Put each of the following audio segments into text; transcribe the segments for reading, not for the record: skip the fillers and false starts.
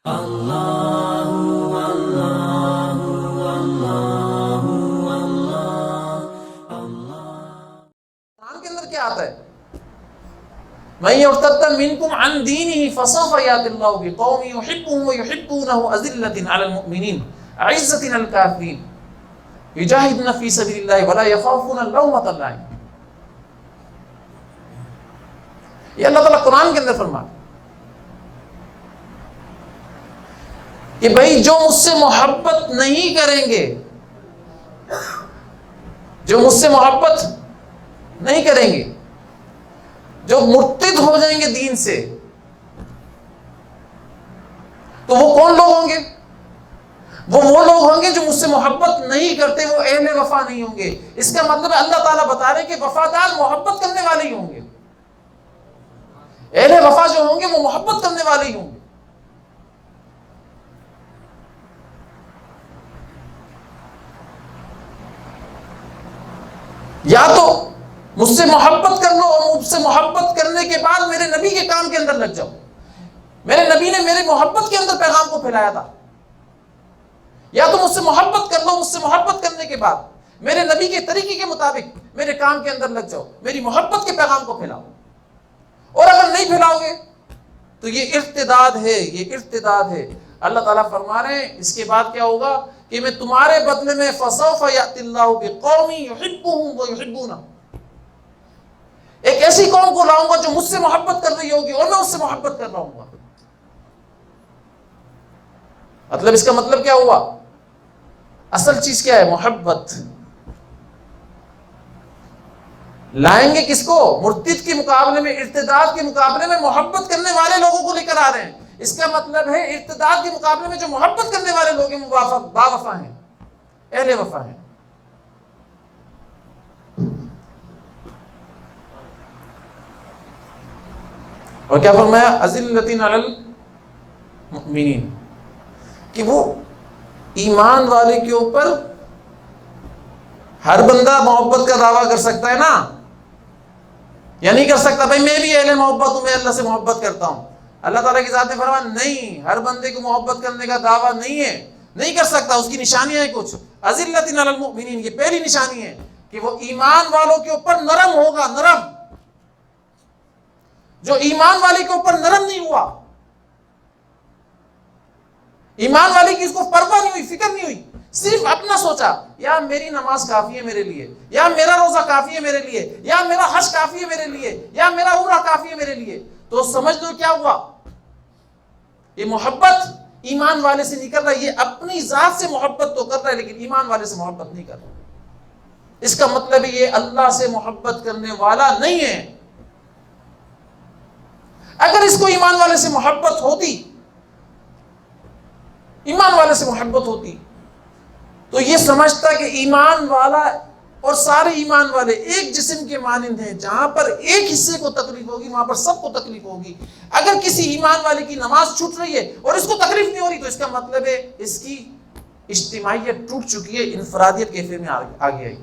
قرآن کے اندر کیا آتا ہے؟ مَن يَرْتَدَّ مِنْكُمْ عَنْ دِينِهِ فَسَوْفَ يَأْتِ اللَّهُ بِقَوْمٍ يُحِبُّهُمْ وَيُحِبُّونَهُ أَذِلَّةٍ عَلَى الْمُؤْمِنِينَ أَعِزَّةٍ عَلَى الْكَافِرِينَ يُجَاهِدُونَ فِي سَبِيلِ اللَّهِ وَلَا يَخَافُونَ لَوْمَةَ لَائِمٍ. یہ اللہ تعالیٰ قرآن کے اندر فرماتا کہ بھائی جو مجھ سے محبت نہیں کریں گے، جو مجھ سے محبت نہیں کریں گے، جو مرتد ہو جائیں گے دین سے، تو وہ کون لوگ ہوں گے؟ وہ لوگ ہوں گے جو مجھ سے محبت نہیں کرتے، وہ اہل وفا نہیں ہوں گے. اس کا مطلب ہے اللہ تعالیٰ بتا رہے ہیں کہ وفادار محبت کرنے والے ہی ہوں گے. اہل وفا جو ہوں گے وہ محبت کرنے والے ہی ہوں گے. یا تو مجھ سے محبت کر لو اور مجھ سے محبت کرنے کے بعد میرے نبی کے کام کے اندر لگ جاؤ. میرے نبی نے میرے محبت کے اندر پیغام کو پھیلایا تھا. یا تو مجھ سے محبت کر لو، مجھ سے محبت کرنے کے بعد میرے نبی کے طریقے کے مطابق میرے کام کے اندر لگ جاؤ، میری محبت کے پیغام کو پھیلاؤ. اور اگر نہیں پھیلاؤ گے تو یہ ارتداد ہے، یہ ارتداد ہے. اللہ تعالیٰ فرما رہے ہیں اس کے بعد کیا ہوگا کہ میں تمہارے بدلے میں فَسَوْفَ يَأْتِ اللَّهُ بِقَوْمٍ يُحِبُّهُمْ وَيُحِبُّونَهُ، ایک ایسی قوم کو لاؤں گا جو مجھ سے محبت کر رہی ہوگی اور میں اس سے محبت کر رہا ہوں گا. مطلب اس کا مطلب کیا ہوا؟ اصل چیز کیا ہے؟ محبت. لائیں گے کس کو؟ مرتد کے مقابلے میں، ارتداد کے مقابلے میں محبت کرنے والے لوگوں کو لے کر آ رہے ہیں. اس کا مطلب ہے ارتداد کے مقابلے میں جو محبت کرنے والے لوگ ہیں وہ با وفا ہیں، اہل وفا ہیں. اور کیا فرمایا؟ اذلۃ علی المؤمنین، کہ وہ ایمان والے کے اوپر ہر بندہ محبت کا دعویٰ کر سکتا ہے نا، یا نہیں کر سکتا؟ بھائی میں بھی اہل محبت ہوں، میں اللہ سے محبت کرتا ہوں. اللہ تعالیٰ کی ذات نے فرمایا نہیں، ہر بندے کو محبت کرنے کا دعویٰ نہیں ہے، نہیں کر سکتا. اس کی نشانیاں ہیں کچھ. اذلۃ علی المؤمنین، یہ پہلی نشانی ہے کہ وہ ایمان والوں کے اوپر نرم ہوگا. نرم، جو ایمان والے کے اوپر نرم نہیں ہوا، ایمان والے کی اس کو پرواہ نہیں ہوئی، فکر نہیں ہوئی، صرف اپنا سوچا یا میری نماز کافی ہے میرے لیے، یا میرا روزہ کافی ہے میرے لیے، یا میرا حج کافی ہے میرے لیے، یا میرا عمرہ کافی ہے میرے لیے، تو سمجھ لو کیا ہوا؟ یہ محبت ایمان والے سے نہیں کر رہا. یہ اپنی ذات سے محبت تو کر رہا ہے لیکن ایمان والے سے محبت نہیں کر رہا. اس کا مطلب ہے یہ اللہ سے محبت کرنے والا نہیں ہے. اگر اس کو ایمان والے سے محبت ہوتی، ایمان والے سے محبت ہوتی تو یہ سمجھتا کہ ایمان والا اور سارے ایمان والے ایک جسم کے مانند ہیں. جہاں پر ایک حصے کو تکلیف ہوگی وہاں پر سب کو تکلیف ہوگی. اگر کسی ایمان والے کی نماز چھوٹ رہی ہے اور اس کو تکلیف نہیں ہو رہی تو اس کا مطلب ہے اس کی اجتماعیت ٹوٹ چکی ہے، انفرادیت کیفے میں آگے آئی.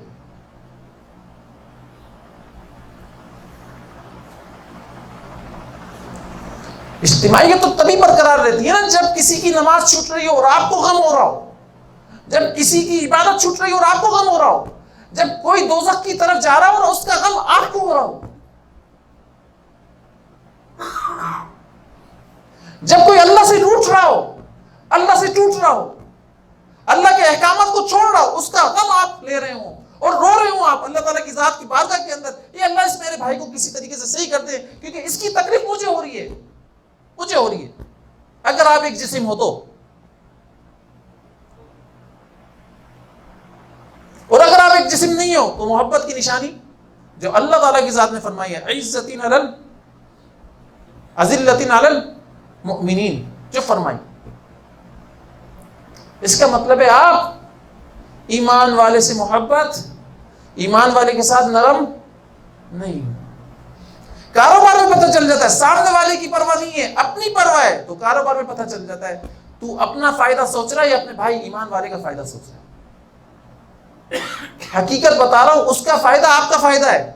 اجتماعیت تو تبھی برقرار رہتی ہے نا جب کسی کی نماز چھوٹ رہی ہو اور آپ کو غم ہو رہا ہو، جب کسی کی عبادت چھوٹ رہی ہو اور آپ کو غم ہو رہا ہو، جب کوئی دوزخ کی طرف جا رہا ہو اور اس کا غم آپ کو ہو رہا ہو، جب کوئی اللہ سے روٹھ رہا ہو، اللہ سے ٹوٹ رہا ہو، اللہ کے احکامات کو چھوڑ رہا ہو، اس کا غم آپ لے رہے ہوں اور رو رہے ہوں آپ اللہ تعالیٰ کی ذات کی بارگاہ کے اندر، یہ اللہ اس میرے بھائی کو کسی طریقے سے صحیح کر دے کیونکہ اس کی تکلیف مجھے ہو رہی ہے، مجھے ہو رہی ہے. اگر آپ ایک جسم ہو تو، اور اگر آپ ایک جسم نہیں ہو تو محبت کی نشانی جو اللہ تعالیٰ کی ذات نے فرمائی ہے اذلۃ علی المؤمنین جو فرمائی، اس کا مطلب ہے آپ ایمان والے سے محبت، ایمان والے کے ساتھ نرم نہیں. کاروبار میں پتہ چل جاتا ہے، سامنے والے کی پرواہ نہیں ہے، اپنی پرواہ ہے، تو کاروبار میں پتہ چل جاتا ہے تو اپنا فائدہ سوچ رہا ہے یا اپنے بھائی ایمان والے کا فائدہ سوچ رہا ہے. حقیقت بتا رہا ہوں، اس کا فائدہ آپ کا فائدہ ہے.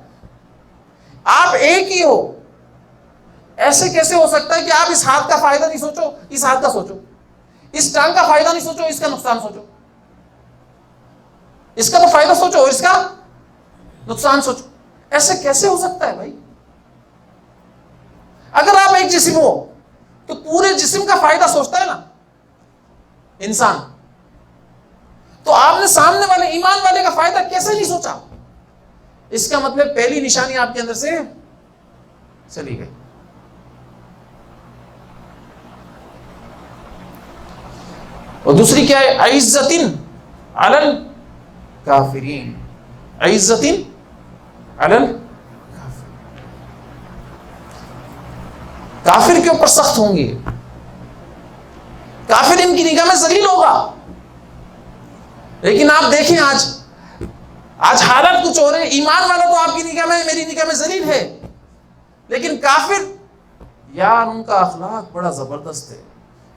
آپ ایک ہی ہو، ایسے کیسے ہو سکتا ہے کہ آپ اس ہاتھ کا فائدہ نہیں سوچو، اس ہاتھ کا سوچو؟ اس ٹانگ کا فائدہ نہیں سوچو، اس کا نقصان سوچو، اس کا تو فائدہ سوچو اور اس کا نقصان سوچو. ایسے کیسے ہو سکتا ہے بھائی؟ اگر آپ ایک جسم ہو تو پورے جسم کا فائدہ سوچتا ہے نا انسان، تو آپ نے سامنے والے ایمان والے کا فائدہ کیسے نہیں سوچا؟ اس کا مطلب پہلی نشانی آپ کے اندر سے چلی گئی. اور دوسری کیا ہے؟ عزت علی الکافرین، عزت علی الکافرین، کافر کے اوپر سخت ہوں گے، کافر ان کی نگاہ میں ذلیل ہوگا. لیکن آپ دیکھیں آج حالت کچھ ہو رہے ہیں. ایمان والا تو آپ کی نگاہ میں، میری نگاہ میں ذلیل ہے، لیکن کافر یار ان کا اخلاق بڑا زبردست ہے،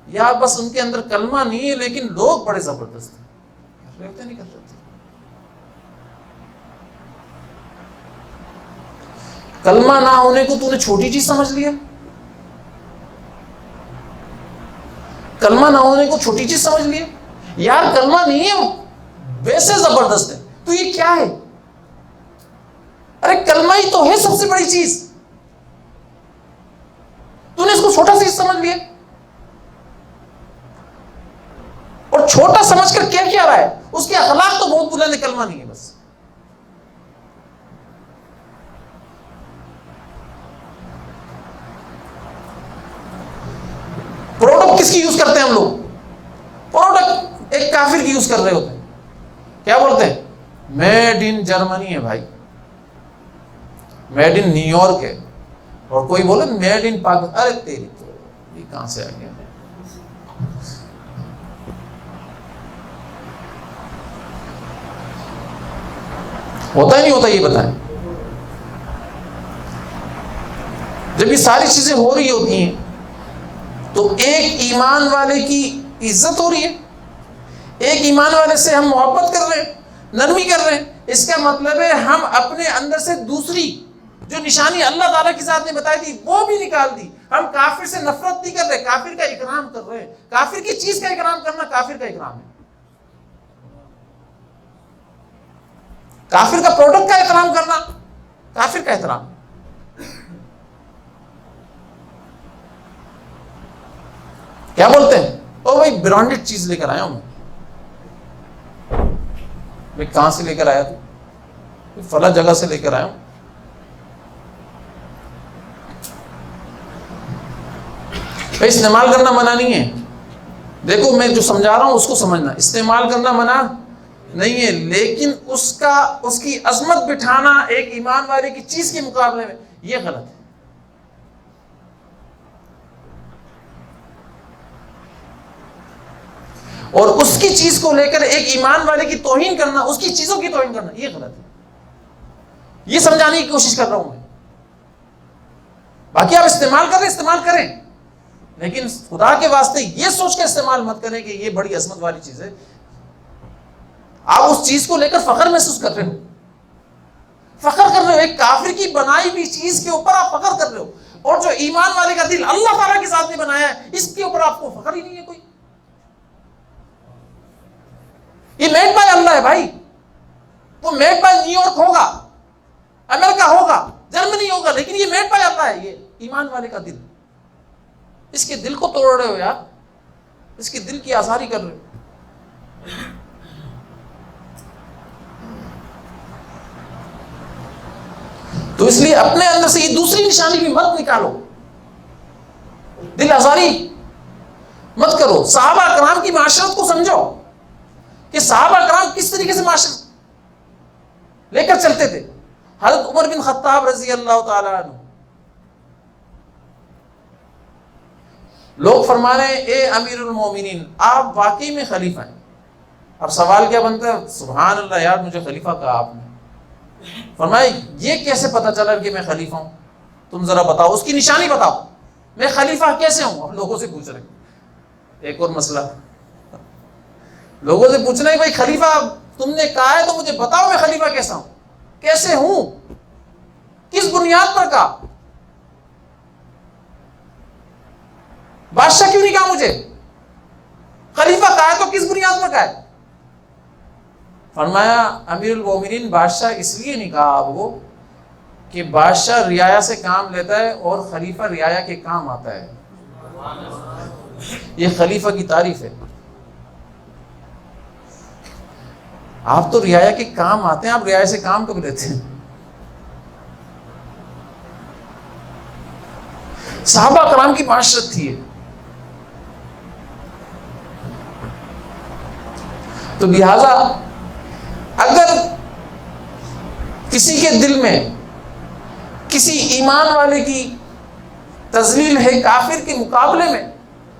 یا بس ان کے اندر کلمہ نہیں ہے لیکن لوگ بڑے زبردست ہیں. نہیں کرتے. کلمہ نہ ہونے کو تو نے چھوٹی چیز سمجھ لیا، کلمہ نہ ہونے کو چھوٹی چیز سمجھ لیا. یار کلمہ نہیں ہے ویسے زبردست ہے، تو یہ کیا ہے؟ ارے کلمہ ہی تو ہے سب سے بڑی چیز، تو نے اس کو چھوٹا چیز سمجھ لیا. اور چھوٹا سمجھ کر کیا رہا ہے؟ اس کے اخلاق تو بہت بلند ہے، کلمہ نہیں ہے بس. پروڈکٹ کس کی یوز کرتے ہیں ہم لوگ؟ پروڈکٹ ایک کافر کی یوز کر رہے ہوتے ہیں. کیا بولتے ہیں؟ میڈ ان جرمنی ہے بھائی، میڈ ان نیو یارک ہے. اور کوئی بولے میڈ ان پاکستان. ارے تیری تو یہ کہاں سے آ گیا؟ ہوتا ہی نہیں ہوتا، یہ بتائیں. جب یہ ساری چیزیں ہو رہی ہوتی ہیں تو ایک ایمان والے کی عزت ہو رہی ہے، ایک ایمان والے سے ہم محبت کر رہے ہیں، نرمی کر رہے ہیں. اس کا مطلب ہے ہم اپنے اندر سے دوسری جو نشانی اللہ تعالیٰ کی ذات نے بتائی تھی وہ بھی نکال دی. ہم کافر سے نفرت نہیں کر رہے، کافر کا اکرام کر رہے ہیں. کافر کی چیز کا اکرام کرنا کافر کا اکرام ہے. کافر کا پروڈکٹ کا احترام کرنا کافر کا احترام. کیا بولتے ہیں؟ او بھائی برانڈڈ چیز لے کر آیا ہوں میں. کہاں سے لے کر آیا تو؟ فلاں جگہ سے لے کر آیا ہوں. استعمال کرنا منع نہیں ہے. دیکھو میں جو سمجھا رہا ہوں اس کو سمجھنا. استعمال کرنا منع نہیں ہے، لیکن اس کی عظمت بٹھانا ایک ایمان والے کی چیز کے مقابلے میں یہ غلط ہے. اور اس کی چیز کو لے کر ایک ایمان والے کی توہین کرنا، اس کی چیزوں کی توہین کرنا یہ غلط ہے. یہ سمجھانے کی کوشش کر رہا ہوں میں. باقی آپ استعمال کر رہے استعمال کریں، لیکن خدا کے واسطے یہ سوچ کے استعمال مت کریں کہ یہ بڑی عظمت والی چیز ہے. آپ اس چیز کو لے کر فخر محسوس کر رہے ہو، فخر کر رہے ہو. ایک کافر کی بنائی ہوئی چیز کے اوپر آپ فخر کر رہے ہو، اور جو ایمان والے کا دل اللہ تعالیٰ کے ساتھ نے بنایا ہے اس کے اوپر آپ کو فخر ہی نہیں ہے کوئی. یہ میڈ بائی اللہ ہے بھائی. وہ میڈ بائی نیو یارک ہوگا، امریکہ ہوگا، جرمنی ہوگا، لیکن یہ میڈ بائی اللہ ہے. یہ ایمان والے کا دل، اس کے دل کو توڑ رہے ہو یار، اس کے دل کی آزاری کر رہے ہو. تو اس لیے اپنے اندر سے یہ دوسری نشانی بھی مت نکالو، دل آزاری مت کرو. صحابہ کرام کی معاشرت کو سمجھو کہ صحابہ کرام کس طریقے سے معاشرت لے کر چلتے تھے. حضرت عمر بن خطاب رضی اللہ تعالیٰ عنہ، لوگ فرما رہے ہیں اے امیر المومنین آپ واقعی میں خلیفہ ہیں. اب سوال کیا بنتا ہے؟ سبحان اللہ یار مجھے خلیفہ کہا آپ نے. فرمایا یہ کیسے پتا چلا کہ میں خلیفہ ہوں؟ تم ذرا بتاؤ، اس کی نشانی بتاؤ. میں خلیفہ کیسے ہوں؟ اب لوگوں سے پوچھ رہے ہیں. ایک اور مسئلہ، لوگوں سے پوچھنا ہے بھائی خلیفہ تم نے کہا ہے تو مجھے بتاؤ میں خلیفہ کیسا ہوں، کیسے ہوں، کس بنیاد پر کہا؟ بادشاہ کیوں نہیں کہا مجھے؟ خلیفہ کا ہے تو کس بنیاد پر کا ہے؟ فرمایا امیر المومنین بادشاہ اس لیے نہیں کہا آپ کو کہ بادشاہ رعایا سے کام لیتا ہے اور خلیفہ رعایا کے کام آتا ہے. یہ خلیفہ کی تعریف ہے. آپ تو رعایا کے کام آتے ہیں, آپ رعایا سے کام کب لیتے ہیں؟ صحابہ کرام کی معاشرت تھی. تو لہذا اگر کسی کے دل میں کسی ایمان والے کی تذلیل ہے کافر کے مقابلے میں,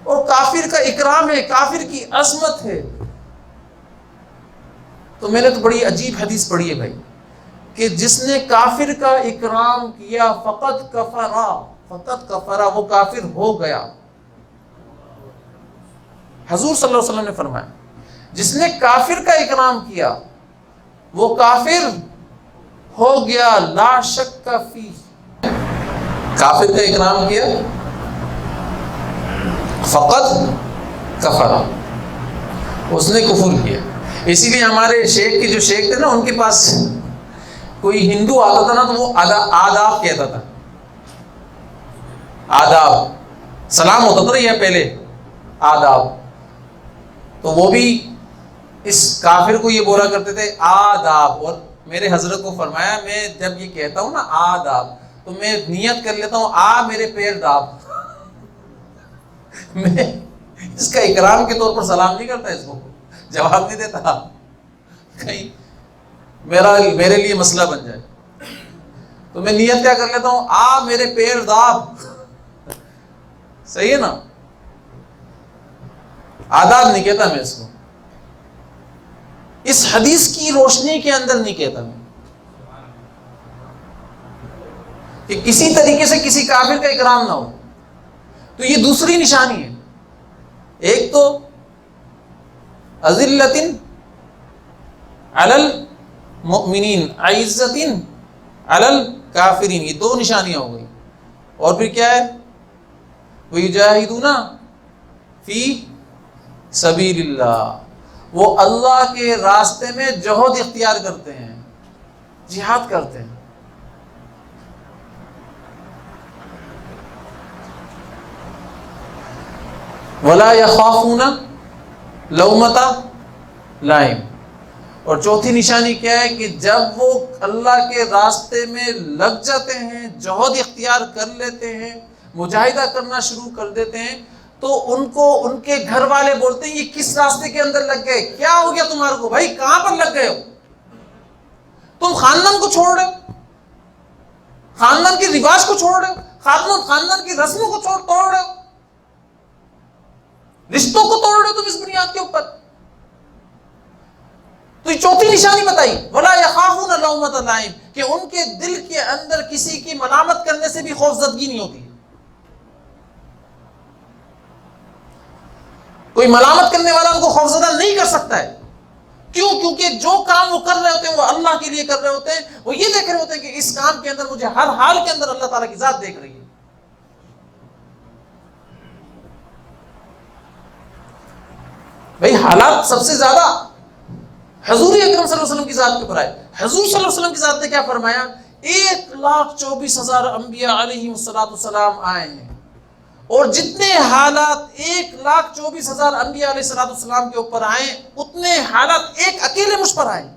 اور کافر کا اکرام ہے, کافر کی عظمت ہے, تو میں نے تو بڑی عجیب حدیث پڑھی ہے بھائی, کہ جس نے کافر کا اکرام کیا فقط کفرا, وہ کافر ہو گیا. حضور صلی اللہ علیہ وسلم نے فرمایا جس نے کافر کا اکرام کیا وہ کافر ہو گیا, لا شک فی. کافر کا اکرام کیا فقط کفرا, اس نے کفر کیا. اسی لیے ہمارے شیخ کے جو شیخ تھے نا, ان کے پاس کوئی ہندو آتا تھا نا تو وہ آداب کہتا تھا. آداب سلام ہوتا تھا نا یہ پہلے آداب, تو وہ بھی اس کافر کو یہ بولا کرتے تھے آداب. اور میرے حضرت کو فرمایا میں جب یہ کہتا ہوں نا آداب تو میں نیت کر لیتا ہوں میرے پیر داب. میں اس کا اکرام کے طور پر سلام نہیں کرتا, اس کو جواب نہیں دیتا, کہیں میرے لیے مسئلہ بن جائے. تو میں نیت کیا کر لیتا ہوں میرے پیر داب. صحیح ہے نا, آداب نہیں کہتا میں اس کو, اس حدیث کی روشنی کے اندر نہیں کہتا میں کہ کسی طریقے سے کسی کافر کا اکرام نہ ہو. تو یہ دوسری نشانی ہے. ایک تو اذلۃ علی المؤمنین عزۃ علی الکافرین, یہ دو نشانیاں ہو گئی. اور پھر کیا ہے, وَيُجَاهِدُونَ فِي سَبِيلِ اللَّهِ, وہ اللہ کے راستے میں جہد اختیار کرتے ہیں, جہاد کرتے ہیں. وَلَا يَخَافُونَ لَوْمَةَ لَائِمٍ. اور چوتھی نشانی کیا ہے کہ جب وہ اللہ کے راستے میں لگ جاتے ہیں, جہد اختیار کر لیتے ہیں, مجاہدہ کرنا شروع کر دیتے ہیں, تو ان کو ان کے گھر والے بولتے ہیں یہ کس راستے کے اندر لگ گئے, کیا ہو گیا تمہارے کو بھائی, کہاں پر لگ گئے ہو, تم خاندان کو چھوڑ رہے ہو, خاندان کے رواج کو چھوڑ رہے ہو, خاندان کی رسموں کو توڑ رہے ہو, رشتوں کو توڑ رہے ہو تم اس بنیاد کے اوپر. تو یہ چوتھی نشانی بتائی, وَلَا يَخَافُونَ لَوْمَةَ لَائِمٍ, کہ ان کے دل کے اندر کسی کی ملامت کرنے سے بھی خوف زدگی نہیں ہوتی. کوئی ملامت کرنے والا ان کو خوفزدہ نہیں کر سکتا ہے. کیوں؟ کیونکہ جو کام وہ کر رہے ہوتے ہیں وہ اللہ کے لیے کر رہے ہوتے ہیں. وہ یہ دیکھ رہے ہوتے ہیں کہ اس کام کے اندر مجھے ہر حال کے اندر اللہ تعالیٰ کی ذات دیکھ رہی ہے. بھائی حالات سب سے زیادہ حضور اکرم صلی اللہ علیہ وسلم کی ذات کے اوپر آئے. حضور صلی اللہ علیہ وسلم کی ذات نے کیا فرمایا, 1,24,000 انبیاء علیہ السلام آئے ہیں, اور جتنے حالات 1,24,000 انبیاء علیہ السلام کے اوپر آئے, اتنے حالات ایک اکیلے مجھ پر آئے.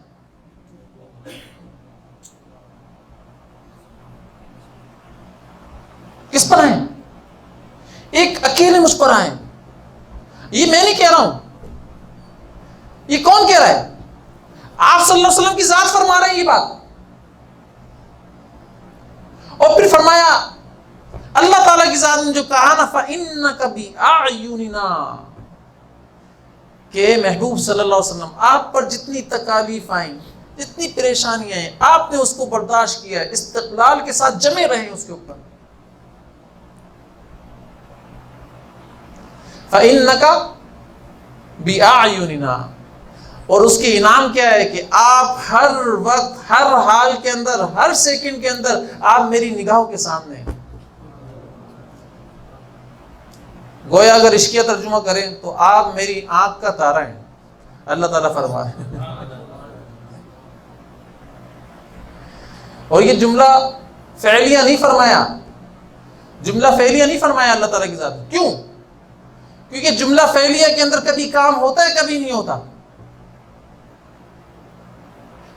کس پر آئے؟ ایک اکیلے مجھ پر آئے. یہ میں نہیں کہہ رہا ہوں, یہ کون کہہ رہا ہے؟ آپ صلی اللہ علیہ وسلم کی ذات فرما رہے ہیں یہ بات. اور پھر فرمایا اللہ تعالیٰ کی ذات نے جو کہا نا فَإِنَّكَ بِأَعْيُنِنَا, کہ محبوب صلی اللہ علیہ وسلم آپ پر جتنی تکالیف آئیں, جتنی پریشانیاں ہیں, آپ نے اس کو برداشت کیا ہے, استقلال کے ساتھ جمے رہے اس کے اوپر. فَإِنَّكَ بِأَعْيُنِنَا, اور اس کے انعام کیا ہے کہ آپ ہر وقت, ہر حال کے اندر, ہر سیکنڈ کے اندر آپ میری نگاہوں کے سامنے ہیں. گویا اگر عشقیہ ترجمہ کریں تو آپ میری آنکھ کا تارا ہیں، اللہ تعالیٰ فرما ہے. اور یہ جملہ فعلیہ نہیں فرمایا، جملہ فعلیہ نہیں فرمایا اللہ تعالیٰ کی ذات. کیوں؟ کیونکہ جملہ فعلیہ کے اندر کبھی کام ہوتا ہے، کبھی نہیں ہوتا.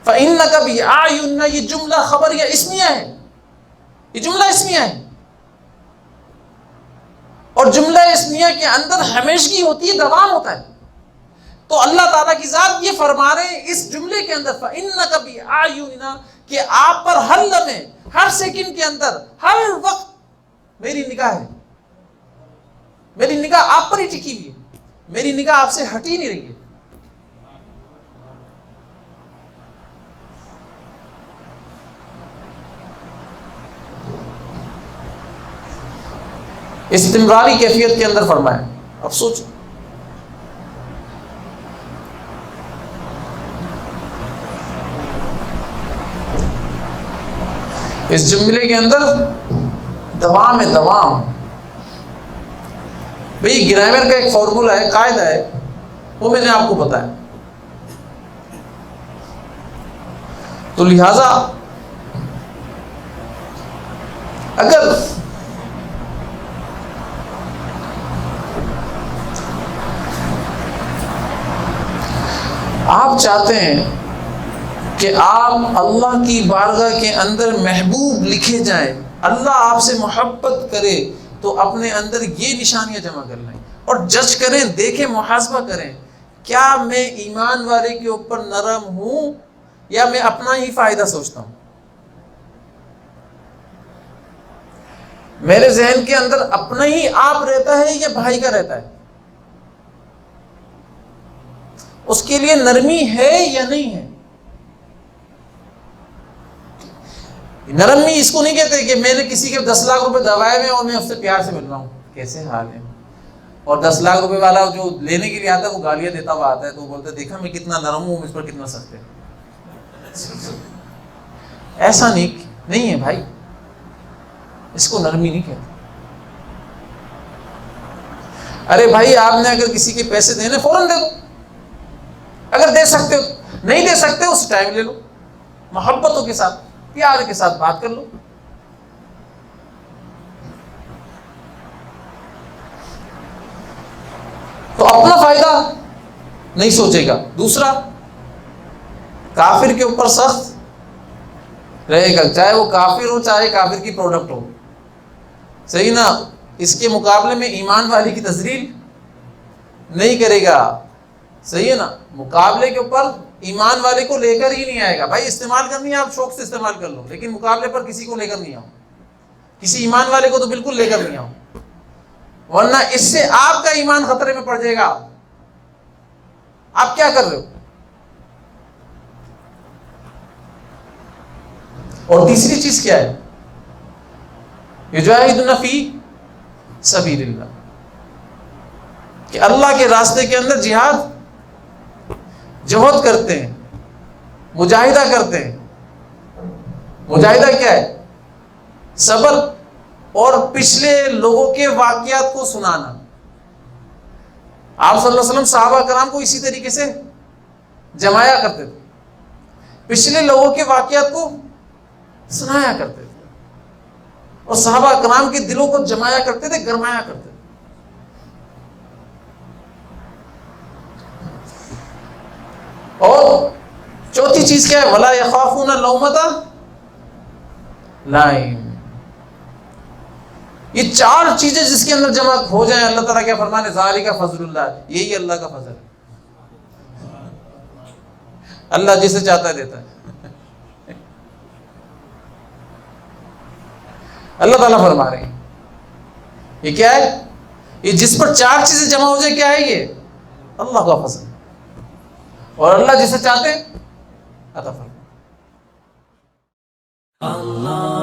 فَإِنَّكَ بِأَعْيُنِّنَا، یہ جملہ خبر یا اسمیہ ہے، یہ جملہ اسمیہ ہے. اور جملہ اسمیہ کے اندر ہمیشگی ہوتی ہے، دوام ہوتا ہے. تو اللہ تعالیٰ کی ذات یہ فرما رہے ہیں اس جملے کے اندر فَإِنَّكَ بِأَعْيُنِنَا، کہ آپ پر ہر لمحے، ہر سیکنڈ کے اندر، ہر وقت میری نگاہ ہے. میری نگاہ آپ پر ہی ٹکی ہوئی ہے، میری نگاہ آپ سے ہٹ ہی نہیں رہی ہے. استمراری کیفیت کے اندر فرمایا. اب سوچ، اس جملے کے اندر دوام ہے، دوام. بھئی گرامر کا ایک فارمولا ہے، قاعدہ ہے، وہ میں نے آپ کو بتایا. تو لہذا اگر آپ چاہتے ہیں کہ آپ اللہ کی بارگاہ کے اندر محبوب لکھے جائیں، اللہ آپ سے محبت کرے، تو اپنے اندر یہ نشانیاں جمع کر لیں اور جج کریں، دیکھیں، محاسبہ کریں. کیا میں ایمان والے کے اوپر نرم ہوں یا میں اپنا ہی فائدہ سوچتا ہوں؟ میرے ذہن کے اندر اپنا ہی آپ رہتا ہے یا بھائی کا رہتا ہے؟ اس کے لیے نرمی ہے یا نہیں ہے؟ نرمی اس کو نہیں کہتے کہ میں نے کسی کے 10 لاکھ روپے دبائے ہوئے اور میں اس سے پیار سے مل رہا ہوں، کیسے حال ہے، اور 10 لاکھ روپے والا جو لینے کے لیے آتا ہے وہ گالیاں دیتا ہوا آتا ہے، تو وہ بولتا ہے دیکھا میں کتنا نرم ہوں، مجھ پر کتنا سخت ہے. ایسا نہیں ہے بھائی، اس کو نرمی نہیں کہتے. ارے بھائی آپ نے اگر کسی کے پیسے دینے فوراً دے دو، اگر دے سکتے ہو، نہیں دے سکتے اس ٹائم لے لو، محبتوں کے ساتھ، پیار کے ساتھ بات کر لو. تو اپنا فائدہ نہیں سوچے گا. دوسرا، کافر کے اوپر سخت رہے گا، چاہے وہ کافر ہو چاہے کافر کی پروڈکٹ ہو، صحیح نا. اس کے مقابلے میں ایمان والی کی تذلیل نہیں کرے گا، صحیح ہے نا. مقابلے کے اوپر ایمان والے کو لے کر ہی نہیں آئے گا. بھائی استعمال کرنی ہے آپ شوق سے استعمال کر لو، لیکن مقابلے پر کسی کو لے کر نہیں آؤ، کسی ایمان والے کو تو بالکل لے کر نہیں آؤ، ورنہ اس سے آپ کا ایمان خطرے میں پڑ جائے گا. آپ کیا کر رہے ہو؟ اور تیسری چیز کیا ہے؟ یجاہدون فی سبیل اللہ، کہ اللہ کے راستے کے اندر جہاد کرتے ہیں، مجاہدہ کرتے ہیں. مجاہدہ کیا ہے؟ صبر اور پچھلے لوگوں کے واقعات کو سنانا. آپ صلی اللہ علیہ وسلم صحابہ کرام کو اسی طریقے سے جمایا کرتے تھے، پچھلے لوگوں کے واقعات کو سنایا کرتے تھے، اور صحابہ کرام کے دلوں کو جمایا کرتے تھے، گرمایا کرتے تھے. اور چوتھی چیز کیا ہے؟ وَلَا يَخَافُونَ لَوْمَةَ لَائِمٍ. یہ 4 چیزیں جس کے اندر جمع ہو جائیں، اللہ تعالیٰ کیا فرمانے؟ ذَلِكَ فضل اللہ، یہی اللہ کا فضل ہے. اللہ جسے چاہتا ہے دیتا ہے. اللہ تعالیٰ فرما رہے ہیں یہ کیا ہے؟ یہ جس پر 4 چیزیں جمع ہو جائے، کیا ہے یہ؟ اللہ کا فضل. اور اللہ جسے چاہتے عطا فرماتے. اللہ